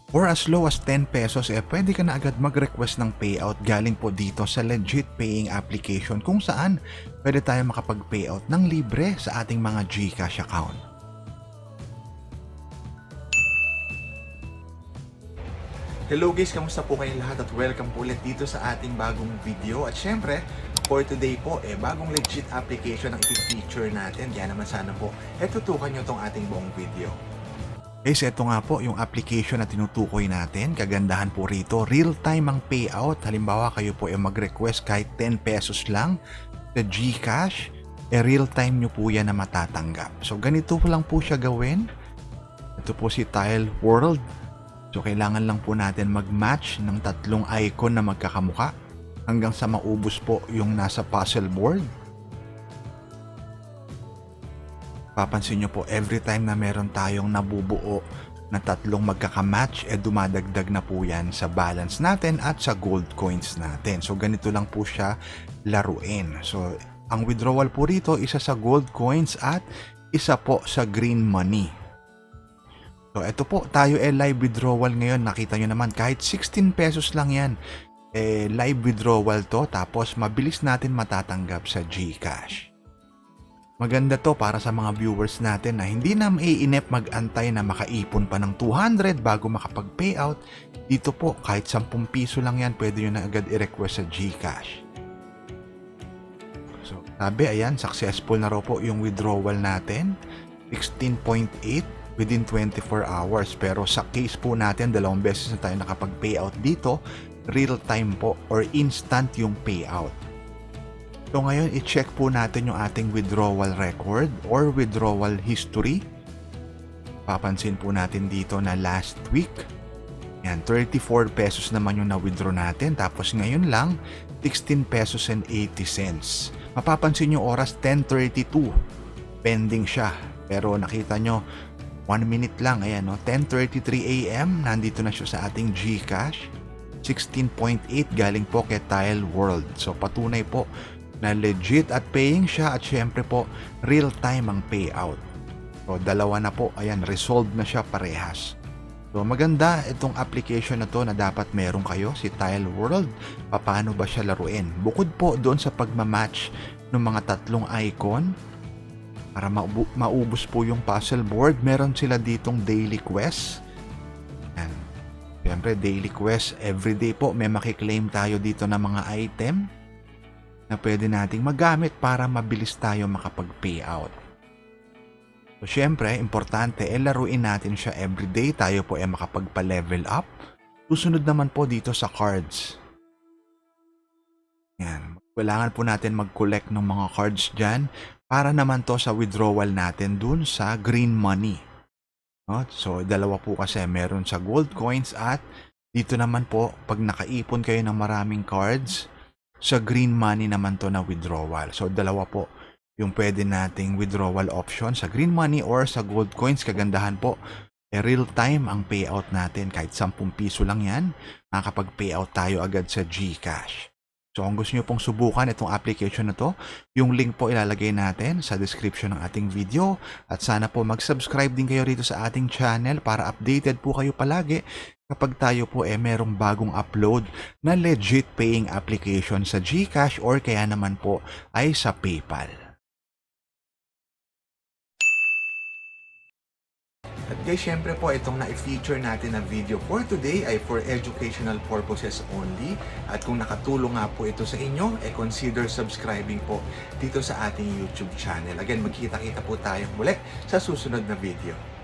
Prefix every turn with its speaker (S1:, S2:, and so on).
S1: For as low as 10 pesos, pwede ka na agad mag-request ng payout galing po dito sa legit paying application kung saan pwede tayo makapag-payout ng libre sa ating mga GCash account. Hello guys, kamusta po kayong lahat at welcome po ulit dito sa ating bagong video. At syempre, for today po, bagong legit application ang i-feature natin. Kaya naman sana po, tutukan nyo tong ating buong video. Guys, ito nga po yung application na tinutukoy natin. Kagandahan po rito, real-time ang payout. Halimbawa, kayo po mag-request kahit 10 pesos lang sa GCash, real-time nyo po yan na matatanggap. So, ganito lang po siya gawin. Ito po si Tile World. So, kailangan lang po natin mag-match ng tatlong icon na magkakamuka hanggang sa maubos po yung nasa puzzle board. Papansin nyo po, every time na meron tayong nabubuo na tatlong magkakamatch, dumadagdag na po yan sa balance natin at sa gold coins natin. So, ganito lang po siya laruin. So, ang withdrawal po rito, isa sa gold coins at isa po sa green money. So, ito po, tayo live withdrawal ngayon. Nakita nyo naman, kahit 16 pesos lang yan, live withdrawal to. Tapos, mabilis natin matatanggap sa GCash. Maganda to para sa mga viewers natin na hindi na maiinip mag-antay na makaipon pa ng 200 bago makapag-payout. Dito po, kahit 10 piso lang yan, pwede nyo na agad i-request sa GCash. So, sabi, ayan, successful na raw po yung withdrawal natin. 16.8 within 24 hours. Pero sa case po natin, 2 beses na tayo nakapag-payout dito, real time po or instant yung payout. So ngayon, i-check po natin yung ating withdrawal record or withdrawal history. Papansin po natin dito na last week, yan, 34 pesos naman yung na-withdraw natin. Tapos ngayon lang, 16 pesos and 80 cents. Mapapansin yung oras, 10:32. Pending siya. Pero nakita nyo, 1 minute lang, ayan, no? 10:33 AM, nandito na siya sa ating GCash. 16.8 galing po kay Tile World. So patunay po na legit at paying siya at syempre po real time ang payout. So dalawa na po, ayan, resolved na siya parehas. So maganda itong application na to na dapat meron kayo, si Tile World. Paano ba siya laruin? Bukod po doon sa pagmamatch ng mga tatlong icon para maubos po yung puzzle board, meron sila ditong daily quest. Yan. Siyempre daily quest, everyday po may makiklaim tayo dito ng mga item na pwede nating magamit para mabilis tayo makapag-payout. So, syempre, importante, laruin natin siya everyday. Tayo po makapagpa-level up. Susunod naman po dito sa cards. Yan. Kailangan po natin mag-collect ng mga cards dyan para naman to sa withdrawal natin dun sa green money. No? So, dalawa po kasi meron sa gold coins at dito naman po, pag nakaipon kayo ng maraming cards, sa green money naman to na withdrawal. So, dalawa po yung pwede nating withdrawal option sa green money or sa gold coins. Kagandahan po, real time ang payout natin. Kahit 10 piso lang yan, makakapag-payout tayo agad sa GCash. So, kung gusto nyo pong subukan itong application na to, yung link po ilalagay natin sa description ng ating video. At sana po mag-subscribe din kayo rito sa ating channel para updated po kayo palagi kapag tayo po merong bagong upload na legit paying application sa GCash or kaya naman po ay sa PayPal. At guys, syempre po itong na-feature natin na video for today ay for educational purposes only. At kung nakatulong nga po ito sa inyo, consider subscribing po dito sa ating YouTube channel. Again, magkita-kita po tayo muli sa susunod na video.